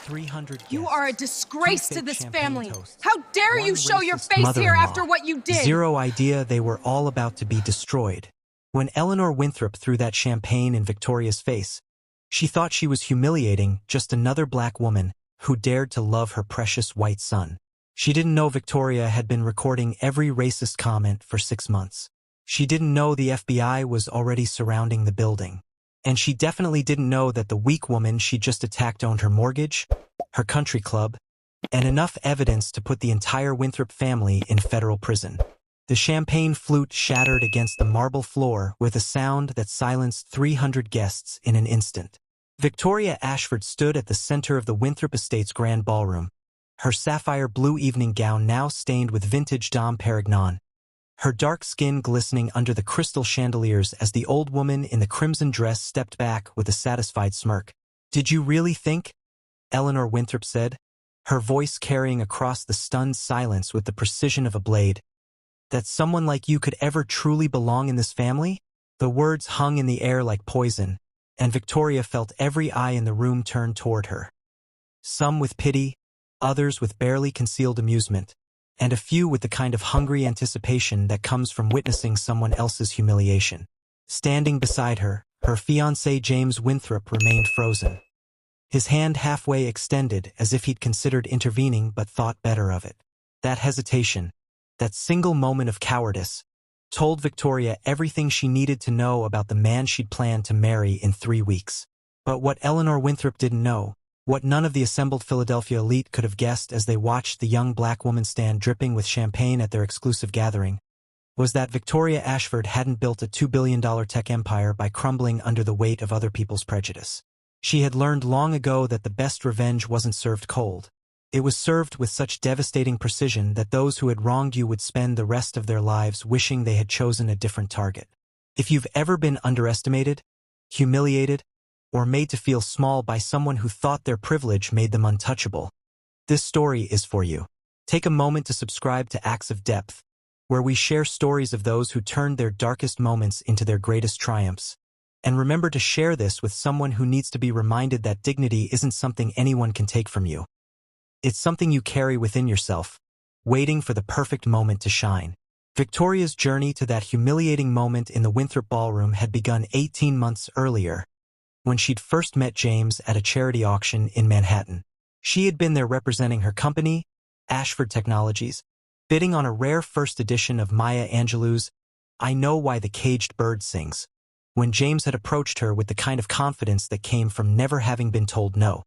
300 guests, You are a disgrace to this family. toasts, How dare you show your face here after what you did? Zero idea they were all about to be destroyed. When Eleanor Winthrop threw that champagne in Victoria's face, she thought she was humiliating just another black woman who dared to love her precious white son. She didn't know Victoria had been recording every racist comment for 6 months. She didn't know the FBI was already surrounding the building. And she definitely didn't know that the weak woman she just attacked owned her mortgage, her country club, and enough evidence to put the entire Winthrop family in federal prison. The champagne flute shattered against the marble floor with a sound that silenced 300 guests in an instant. Victoria Ashford stood at the center of the Winthrop estate's grand ballroom, her sapphire blue evening gown now stained with vintage Dom Perignon, her dark skin glistening under the crystal chandeliers as the old woman in the crimson dress stepped back with a satisfied smirk. "Did you really think?" Eleanor Winthrop said, her voice carrying across the stunned silence with the precision of a blade. "That someone like you could ever truly belong in this family?" The words hung in the air like poison, and Victoria felt every eye in the room turn toward her. Some with pity, others with barely concealed amusement, and a few with the kind of hungry anticipation that comes from witnessing someone else's humiliation. Standing beside her, her fiancé James Winthrop remained frozen, his hand halfway extended as if he'd considered intervening but thought better of it. That hesitation, that single moment of cowardice, told Victoria everything she needed to know about the man she'd planned to marry in 3 weeks. But what Eleanor Winthrop didn't know, what none of the assembled Philadelphia elite could have guessed as they watched the young black woman stand dripping with champagne at their exclusive gathering, was that Victoria Ashford hadn't built a $2 billion tech empire by crumbling under the weight of other people's prejudice. She had learned long ago that the best revenge wasn't served cold. It was served with such devastating precision that those who had wronged you would spend the rest of their lives wishing they had chosen a different target. If you've ever been underestimated, humiliated, or made to feel small by someone who thought their privilege made them untouchable, this story is for you. Take a moment to subscribe to Acts of Depth, where we share stories of those who turned their darkest moments into their greatest triumphs. And remember to share this with someone who needs to be reminded that dignity isn't something anyone can take from you. It's something you carry within yourself, waiting for the perfect moment to shine. Victoria's journey to that humiliating moment in the Winthrop ballroom had begun 18 months earlier, when she'd first met James at a charity auction in Manhattan. She had been there representing her company, Ashford Technologies, bidding on a rare first edition of Maya Angelou's "I Know Why the Caged Bird Sings," when James had approached her with the kind of confidence that came from never having been told no.